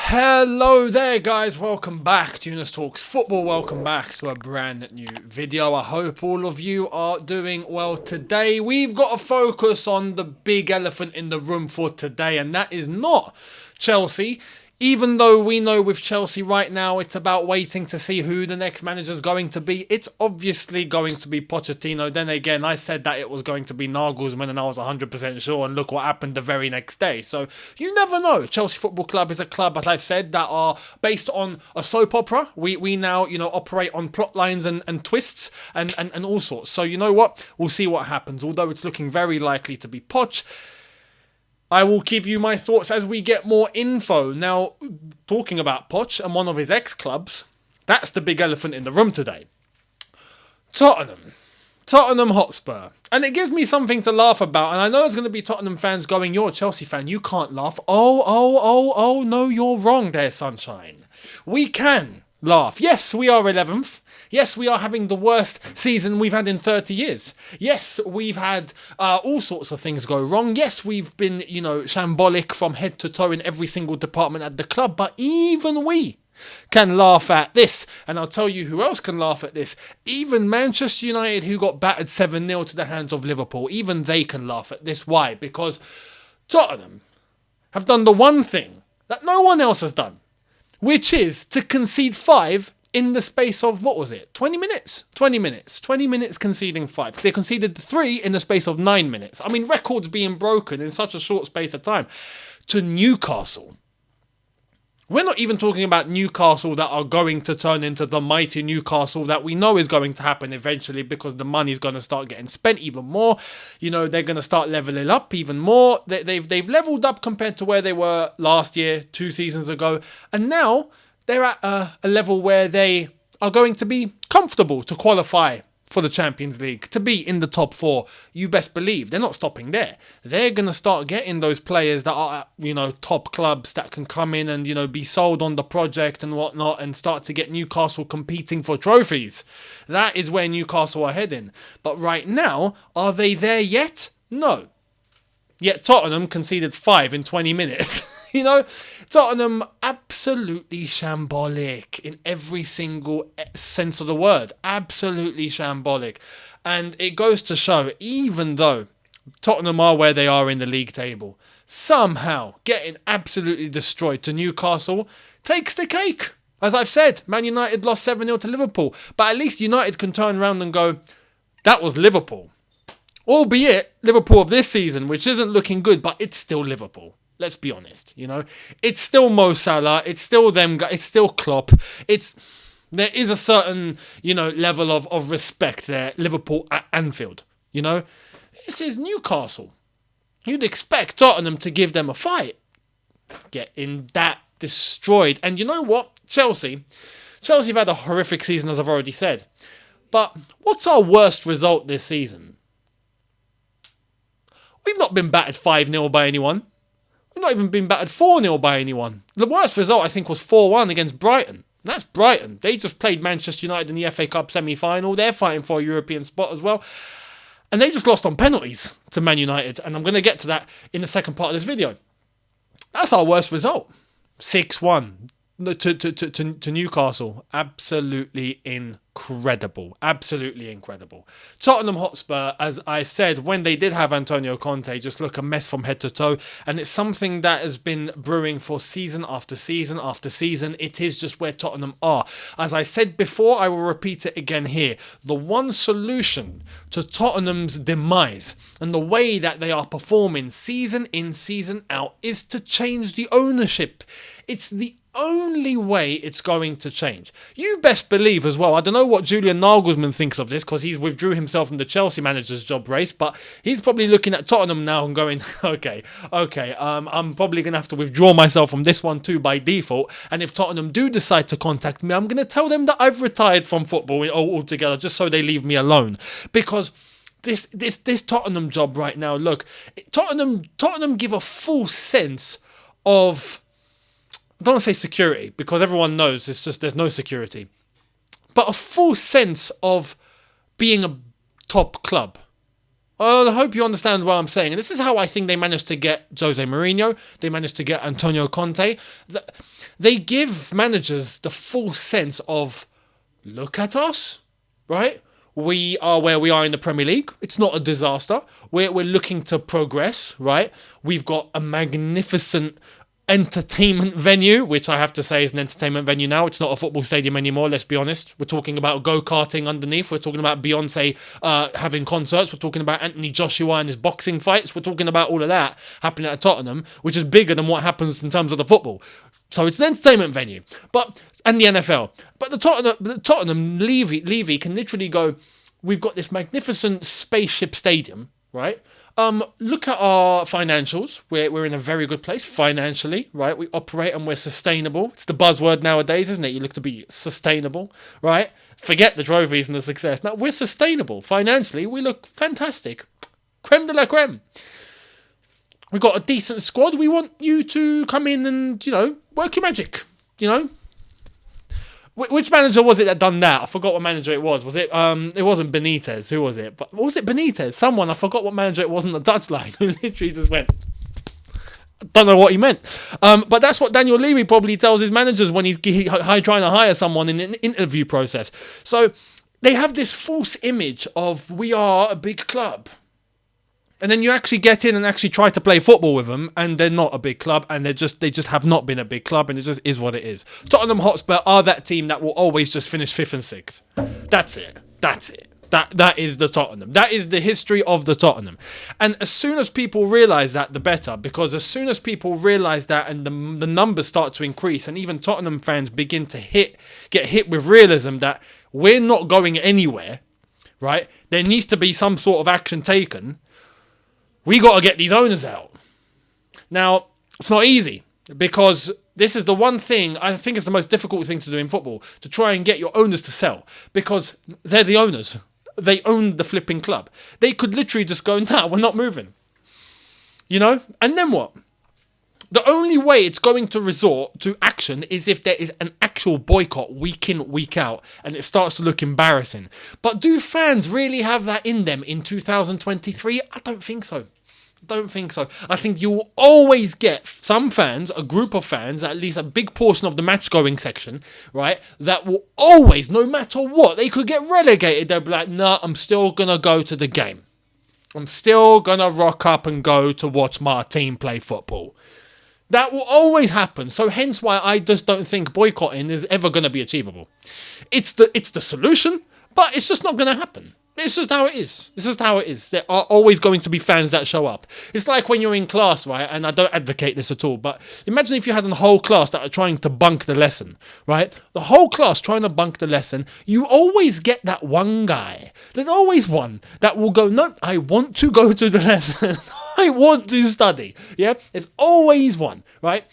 Hello there guys, welcome back to Younes Talks Football, welcome back to a brand new video. I hope all of you are doing well today. We've got to focus on the big elephant in the room for today, and that is not Chelsea. Even though we know with Chelsea right now it's about waiting to see who the next manager is going to be, it's obviously going to be Pochettino. Then again, I said that it was going to be Nagelsmann and I was 100% sure, and look what happened the very next day. So you never know. Chelsea Football Club is a club, as I've said, that are based on a soap opera. We now, operate on plot lines and twists and all sorts. So you know what? We'll see what happens. Although it's looking very likely to be Poch, I will give you my thoughts as we get more info. Now, talking about Poch and one of his ex-clubs, that's the big elephant in the room today. Tottenham Hotspur. And it gives me something to laugh about. And I know there's going to be Tottenham fans going, you're a Chelsea fan, you can't laugh. Oh, no, you're wrong there, sunshine. We can laugh. Yes, we are 11th. Yes, we are having the worst season we've had in 30 years. Yes, we've had all sorts of things go wrong. Yes, we've been, shambolic from head to toe in every single department at the club. But even we can laugh at this. And I'll tell you who else can laugh at this. Even Manchester United, who got battered 7-0 to the hands of Liverpool, even they can laugh at this. Why? Because Tottenham have done the one thing that no one else has done, which is to concede 5 in the space of, 20 minutes? 20 minutes. 20 minutes conceding 5. They conceded 3 in the space of 9 minutes. I mean, records being broken in such a short space of time. To Newcastle. We're not even talking about Newcastle that are going to turn into the mighty Newcastle that we know is going to happen eventually, because the money's going to start getting spent even more. They're going to start leveling up even more. They've leveled up compared to where they were last year, 2 seasons ago. And now they're at a level where they are going to be comfortable to qualify for the Champions League, to be in the top 4. You best believe they're not stopping there. They're going to start getting those players that are at, top clubs that can come in and, be sold on the project and whatnot, and start to get Newcastle competing for trophies. That is where Newcastle are heading. But right now, are they there yet? No. Yet Tottenham conceded 5 in 20 minutes. Tottenham absolutely shambolic in every single sense of the word. Absolutely shambolic. And it goes to show, even though Tottenham are where they are in the league table, somehow getting absolutely destroyed to Newcastle takes the cake. As I've said, Man United lost 7-0 to Liverpool. But at least United can turn around and go, that was Liverpool. Albeit Liverpool of this season, which isn't looking good, but it's still Liverpool. Let's be honest, It's still Mo Salah, it's still them, it's still Klopp. There is a certain, level of respect there, Liverpool at Anfield, This is Newcastle. You'd expect Tottenham to give them a fight. Getting that destroyed. And you know what? Chelsea have had a horrific season, as I've already said. But what's our worst result this season? We've not been battered 5-0 by anyone. We've not even been battered 4-0 by anyone. The worst result, I think, was 4-1 against Brighton. And that's Brighton. They just played Manchester United in the FA Cup semi-final. They're fighting for a European spot as well. And they just lost on penalties to Man United. And I'm going to get to that in the second part of this video. That's our worst result. 6-1 to Newcastle. Absolutely incredible. Absolutely incredible. Tottenham Hotspur, as I said, when they did have Antonio Conte, just look a mess from head to toe. And it's something that has been brewing for season after season after season. It is just where Tottenham are. As I said before, I will repeat it again here. The one solution to Tottenham's demise and the way that they are performing season in, season out is to change the ownership. It's the only way it's going to change. You best believe as well, I don't know what Julian Nagelsmann thinks of this, because he's withdrew himself from the Chelsea manager's job race, but he's probably looking at Tottenham now and going, okay, I'm probably going to have to withdraw myself from this one too by default, and if Tottenham do decide to contact me, I'm going to tell them that I've retired from football altogether, just so they leave me alone. Because this Tottenham job right now, look, Tottenham give a full sense of, I don't want to say security, because everyone knows it's just there's no security, but a full sense of being a top club. I hope you understand what I'm saying. And this is how I think they managed to get Jose Mourinho. They managed to get Antonio Conte. They give managers the full sense of, look at us, right? We are where we are in the Premier League. It's not a disaster. We're looking to progress, right? We've got a magnificent entertainment venue, which I have to say is an entertainment venue now. It's not a football stadium anymore, let's be honest. We're talking about go-karting underneath. We're talking about Beyonce having concerts. We're talking about Anthony Joshua and his boxing fights. We're talking about all of that happening at Tottenham, which is bigger than what happens in terms of the football. So it's an entertainment venue. And the NFL. But the Tottenham Levy can literally go, we've got this magnificent spaceship stadium, right? Look at our financials. We're in a very good place financially, right? We operate and we're sustainable. It's the buzzword nowadays, isn't it? You look to be sustainable, right? Forget the trophies and the success. Now, we're sustainable. Financially, we look fantastic. Creme de la creme. We've got a decent squad. We want you to come in and, work your magic, Which manager was it that done that? I forgot what manager it was. Was it? It wasn't Benitez. Who was it? But was it Benitez? Someone. I forgot what manager it was on the touchline who literally just went. Don't know what he meant. But that's what Daniel Levy probably tells his managers when he's trying to hire someone in an interview process. So they have this false image of we are a big club. And then you actually get in and actually try to play football with them, and they're not a big club, and they just have not been a big club, and it just is what it is. Tottenham Hotspur are that team that will always just finish 5th and 6th. That's it. That is the Tottenham. That is the history of the Tottenham. And as soon as people realise that, the better, because as soon as people realise that and the numbers start to increase, and even Tottenham fans begin to get hit with realism that we're not going anywhere, right? There needs to be some sort of action taken. We got to get these owners out. Now, it's not easy because this is the one thing I think is the most difficult thing to do in football, to try and get your owners to sell, because they're the owners. They own the flipping club. They could literally just go, nah, we're not moving. And then what? The only way it's going to resort to action is if there is an actual boycott week in, week out, and it starts to look embarrassing. But do fans really have that in them in 2023? I don't think so. I think you will always get some fans, a group of fans, at least a big portion of the match-going section, right, that will always, no matter what, they could get relegated. They'll be like, nah, I'm still going to go to the game. I'm still going to rock up and go to watch my team play football. That will always happen. So hence why I just don't think boycotting is ever going to be achievable. It's the solution, but it's just not going to happen. It's just how it is. There are always going to be fans that show up. It's like when you're in class, right? And I don't advocate this at all, but imagine if you had a whole class that are trying to bunk the lesson, right? The whole class trying to bunk the lesson. You always get that one guy. There's always one that will go, no, I want to go to the lesson. I want to study. Yeah? There's always one, right?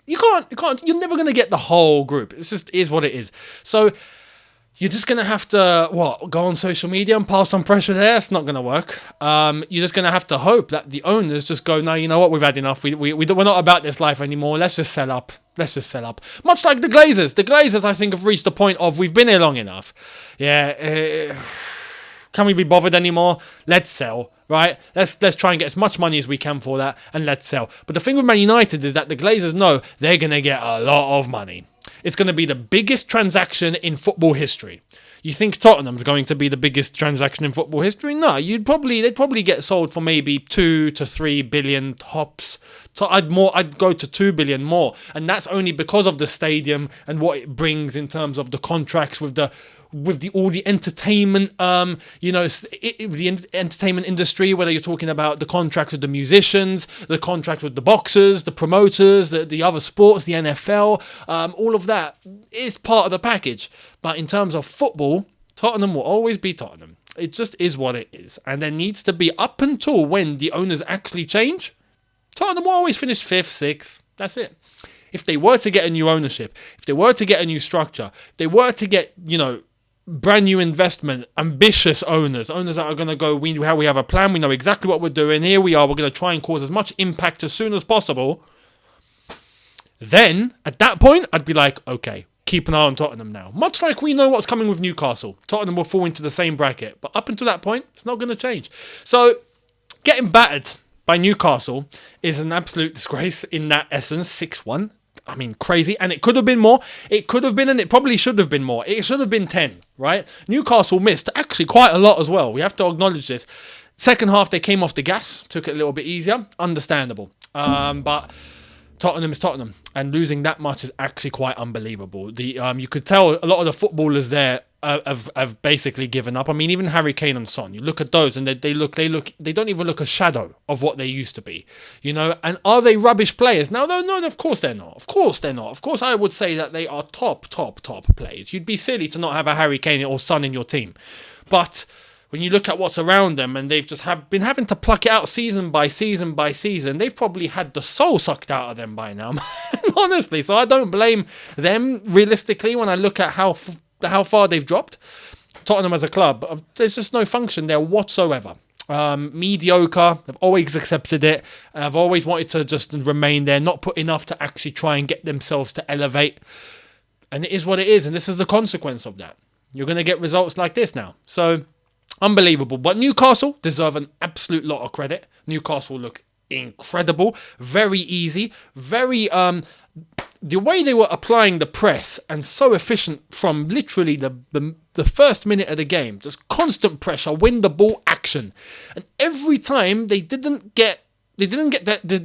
You can't, you're never going to get the whole group. It's just is what it is. So you're just going to have to, go on social media and pass some pressure there? It's not going to work. You're just going to have to hope that the owners just go, no, you know what? We've had enough. We're not about this life anymore. Let's just sell up. Much like the Glazers. The Glazers, I think, have reached the point of we've been here long enough. Yeah. Can we be bothered anymore? Let's sell, right? Let's try and get as much money as we can for that, and let's sell. But the thing with Man United is that the Glazers know they're going to get a lot of money. It's going to be the biggest transaction in football history. You think Tottenham's going to be the biggest transaction in football history? No, they'd probably get sold for maybe 2 to 3 billion tops. I'd go to 2 billion more, and that's only because of the stadium and what it brings in terms of the contracts with all the entertainment, the entertainment industry, whether you're talking about the contracts with the musicians, the contract with the boxers, the promoters, the other sports, the NFL, all of that is part of the package. But in terms of football, Tottenham will always be Tottenham. It just is what it is. And there needs to be, up until when the owners actually change, Tottenham will always finish 5th, 6th. That's it. If they were to get a new ownership, if they were to get a new structure, if they were to get, brand new investment, ambitious owners that are going to go, we have a plan, we know exactly what we're doing, here we are, we're going to try and cause as much impact as soon as possible, then, at that point, I'd be like, okay, keep an eye on Tottenham now. Much like we know what's coming with Newcastle. Tottenham will fall into the same bracket. But up until that point, it's not going to change. So, getting battered by Newcastle is an absolute disgrace in that essence. 6-1. I mean, crazy. And it could have been more. It could have been, and it probably should have been more. It should have been 10, right? Newcastle missed actually quite a lot as well. We have to acknowledge this. Second half, they came off the gas. Took it a little bit easier. Understandable. But Tottenham is Tottenham. And losing that much is actually quite unbelievable. You could tell a lot of the footballers there have basically given up. I mean, even Harry Kane and Son, you look at those and they don't even look a shadow of what they used to be, you know. And are they rubbish players? No, of course they're not. Of course they're not. Of course I would say that they are top players. You'd be silly to not have a Harry Kane or Son in your team. But when you look at what's around them and they've just been having to pluck it out season by season by season, they've probably had the soul sucked out of them by now, honestly. So I don't blame them realistically when I look at how far they've dropped. Tottenham as a club, there's just no function there whatsoever. Mediocre. I've always accepted it. I've always wanted to just remain there, not put enough to actually try and get themselves to elevate. And it is what it is, and this is the consequence of that. You're going to get results like this now. So, unbelievable. But Newcastle deserve an absolute lot of credit. Newcastle looks incredible. Very easy. Very... the way they were applying the press and so efficient from literally the first minute of the game, just constant pressure, win the ball, action, and every time they didn't get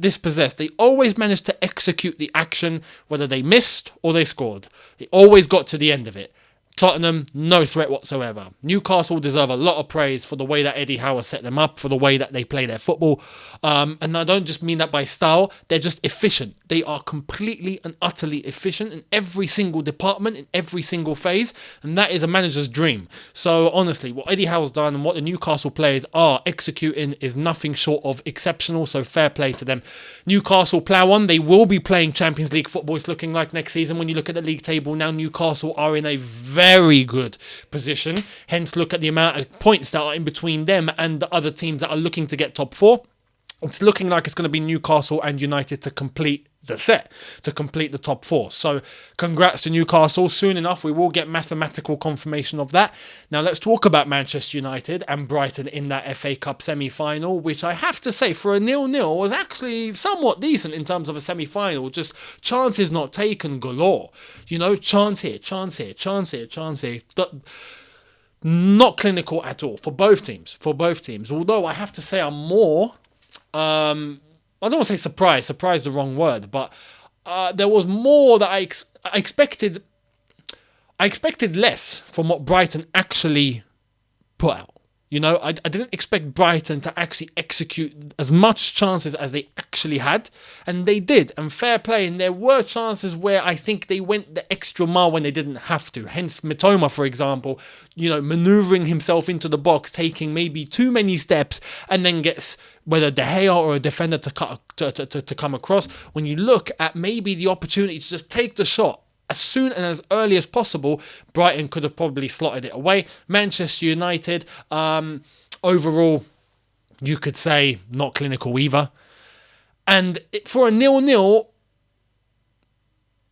dispossessed. They always managed to execute the action, whether they missed or they scored. They always got to the end of it. Tottenham, no threat whatsoever. Newcastle deserve a lot of praise for the way that Eddie Howe has set them up, for the way that they play their football. And I don't just mean that by style. They're just efficient. They are completely and utterly efficient in every single department, in every single phase. And that is a manager's dream. So honestly, what Eddie Howe's done and what the Newcastle players are executing is nothing short of exceptional. So fair play to them. Newcastle plough on. They will be playing Champions League football, it's looking like next season. When you look at the league table now, Newcastle are in a very good position. Hence, look at the amount of points that are in between them and the other teams that are looking to get top 4. It's looking like it's going to be Newcastle and United to complete the set, to complete the top 4. So congrats to Newcastle. Soon enough, we will get mathematical confirmation of that. Now let's talk about Manchester United and Brighton in that FA Cup semi-final, which I have to say for a 0-0 was actually somewhat decent in terms of a semi-final. Just chances not taken galore. You know, chance here. Not clinical at all for both teams. Although I have to say I'm more... I don't want to say surprise is the wrong word, but there was more that I expected. I expected less from what Brighton actually put out. You know, I didn't expect Brighton to actually execute as much chances as they actually had, and they did, and fair play. And there were chances where I think they went the extra mile when they didn't have to. Hence, Mitoma, for example, you know, manoeuvring himself into the box, taking maybe too many steps, and then gets whether De Gea or a defender to come across. When you look at maybe the opportunity to just take the shot as soon and as early as possible, Brighton could have probably slotted it away. Manchester United, overall, you could say not clinical either. And for a 0-0,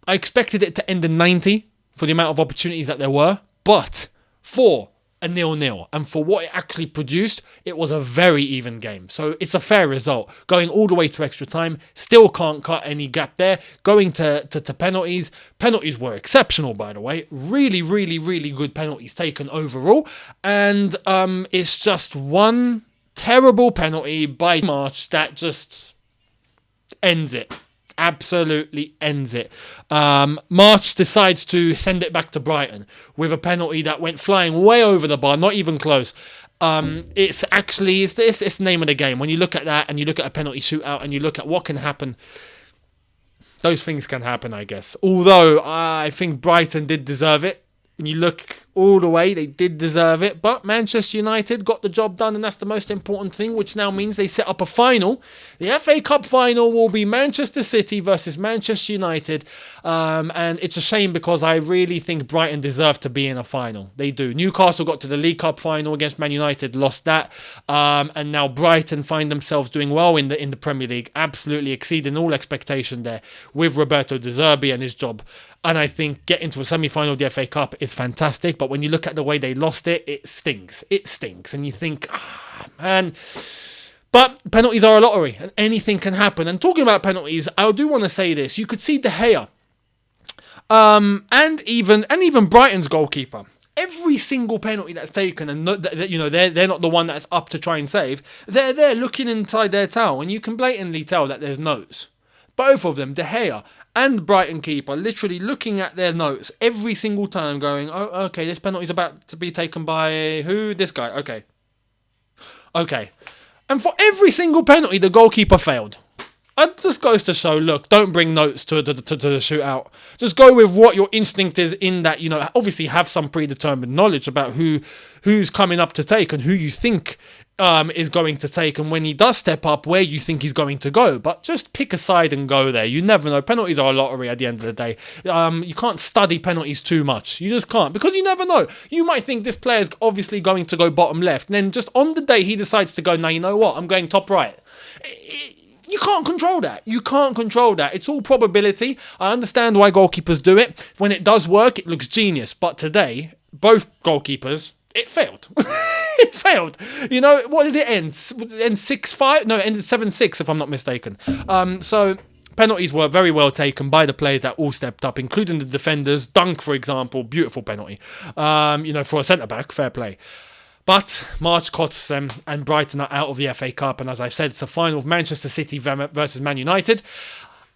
I expected it to end in 90 for the amount of opportunities that there were. But for a 0-0 and for what it actually produced, it was a very even game. So it's a fair result. Going all the way to extra time, still can't cut any gap there. Going to penalties. Penalties were exceptional, by the way. Really, really, really good penalties taken overall. And it's just one terrible penalty by March that just ends it. Absolutely ends it. March decides to send it back to Brighton with a penalty that went flying way over the bar, not even close. It's the name of the game. When you look at that and you look at a penalty shootout and you look at what can happen, those things can happen, I guess. Although I think Brighton did deserve it. When you look all the way. They did deserve it, but Manchester United got the job done, and that's the most important thing, which now means they set up a final. The FA Cup final will be Manchester City versus Manchester United, and it's a shame because I really think Brighton deserve to be in a final. They do. Newcastle got to the League Cup final against Man United, lost that, and now Brighton find themselves doing well in the Premier League, absolutely exceeding all expectation there with Roberto De Zerbi and his job. And I think getting to a semi-final of the FA Cup is fantastic, but when you look at the way they lost it, it stings. It stinks, and you think, man. But penalties are a lottery, and anything can happen. And talking about penalties, I do want to say this: you could see De Gea, and even Brighton's goalkeeper. Every single penalty that's taken, and they're not the one that's up to try and save. They're there looking inside their towel, and you can blatantly tell that there's notes. Both of them, De Gea and Brighton keeper, literally looking at their notes every single time, going, "Oh, okay, this penalty's about to be taken by who? This guy. Okay." And for every single penalty, the goalkeeper failed. It just goes to show, look, don't bring notes to the shootout. Just go with what your instinct is in that, obviously have some predetermined knowledge about who's coming up to take and who you think is going to take, and when he does step up, where you think he's going to go. But just pick a side and go there. You never know. Penalties are a lottery at the end of the day. You can't study penalties too much. You just can't, because you never know. You might think this player's obviously going to go bottom left, and then just on the day he decides to go, now you know what, I'm going top right. You can't control that. You can't control that. It's all probability. I understand why goalkeepers do it. When it does work, it looks genius. But today, both goalkeepers, it failed. It failed. What did it end? End 6-5? No, it ended 7-6 if I'm not mistaken. So penalties were very well taken by the players that all stepped up, including the defenders. Dunk, for example, beautiful penalty. For a centre-back, fair play. But March costs them, and Brighton are out of the FA Cup. And as I've said, it's a final of Manchester City versus Man United.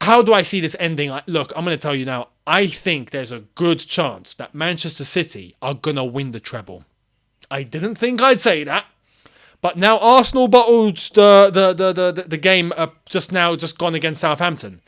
How do I see this ending? Look, I'm going to tell you now. I think there's a good chance that Manchester City are going to win the treble. I didn't think I'd say that. But now Arsenal bottled the game just gone against Southampton.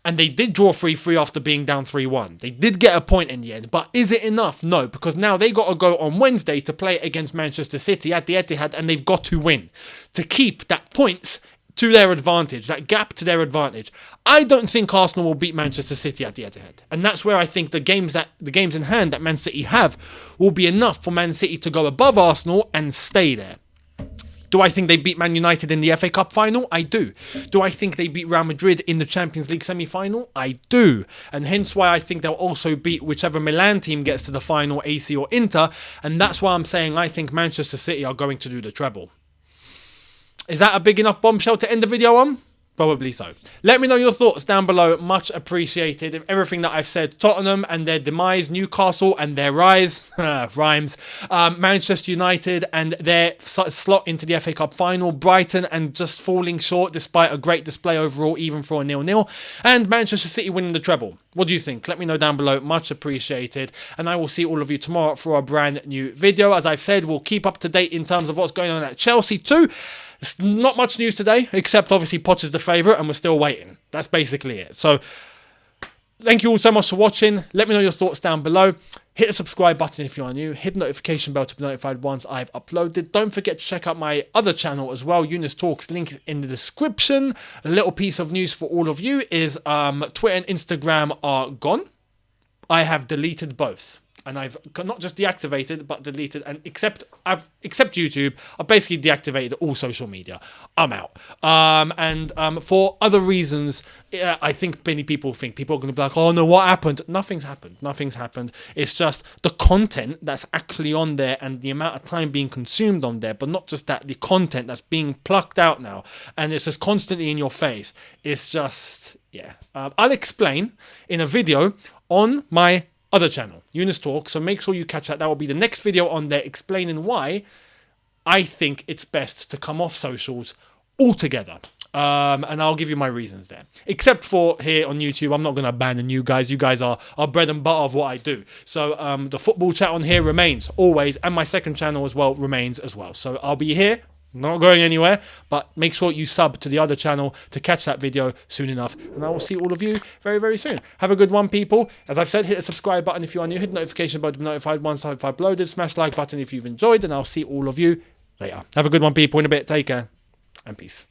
And they did draw 3-3 after being down 3-1. They did get a point in the end. But is it enough? No, because now they got to go on Wednesday to play against Manchester City at the Etihad, and they've got to win to keep that points to their advantage, that gap to their advantage. I don't think Arsenal will beat Manchester City at the Etihad. And that's where I think the games in hand that Man City have will be enough for Man City to go above Arsenal and stay there. Do I think they beat Man United in the FA Cup final? I do. Do I think they beat Real Madrid in the Champions League semi-final? I do. And hence why I think they'll also beat whichever Milan team gets to the final, AC or Inter. And that's why I'm saying I think Manchester City are going to do the treble. Is that a big enough bombshell to end the video on? Probably so. Let me know your thoughts down below. Much appreciated. Everything that I've said. Tottenham and their demise. Newcastle and their rise. Rhymes. Manchester United and their slot into the FA Cup final. Brighton and just falling short despite a great display overall, even for a 0-0. And Manchester City winning the treble. What do you think? Let me know down below. Much appreciated. And I will see all of you tomorrow for a brand new video. As I've said, we'll keep up to date in terms of what's going on at Chelsea too. It's not much news today, except obviously Potter's the favourite and we're still waiting. That's basically it. So, thank you all so much for watching. Let me know your thoughts down below. Hit the subscribe button if you are new. Hit the notification bell to be notified once I've uploaded. Don't forget to check out my other channel as well, Younes Talks, link in the description. A little piece of news for all of you is Twitter and Instagram are gone. I have deleted both. And I've not just deactivated, but deleted, and except YouTube, I've basically deactivated all social media. I'm out. And for other reasons, I think many people are going to be like, oh no, what happened? Nothing's happened. Nothing's happened. It's just the content that's actually on there and the amount of time being consumed on there, but not just that, the content that's being plucked out now, and it's just constantly in your face. It's just, yeah. I'll explain in a video on my other channel, Younes Talks, so make sure you catch that. That will be the next video on there explaining why I think it's best to come off socials altogether. And I'll give you my reasons there. Except for here on YouTube, I'm not going to abandon you guys. You guys are bread and butter of what I do. So the football chat on here remains always, and my second channel as well remains as well. So I'll be here Not going anywhere, but make sure you sub to the other channel to catch that video soon enough. And I will see all of you very, very soon. Have a good one, people. As I've said, hit the subscribe button if you are new. Hit the notification button to be notified once I've uploaded. Smash the like button if you've enjoyed. And I'll see all of you later. Have a good one, people. In a bit. Take care. And peace.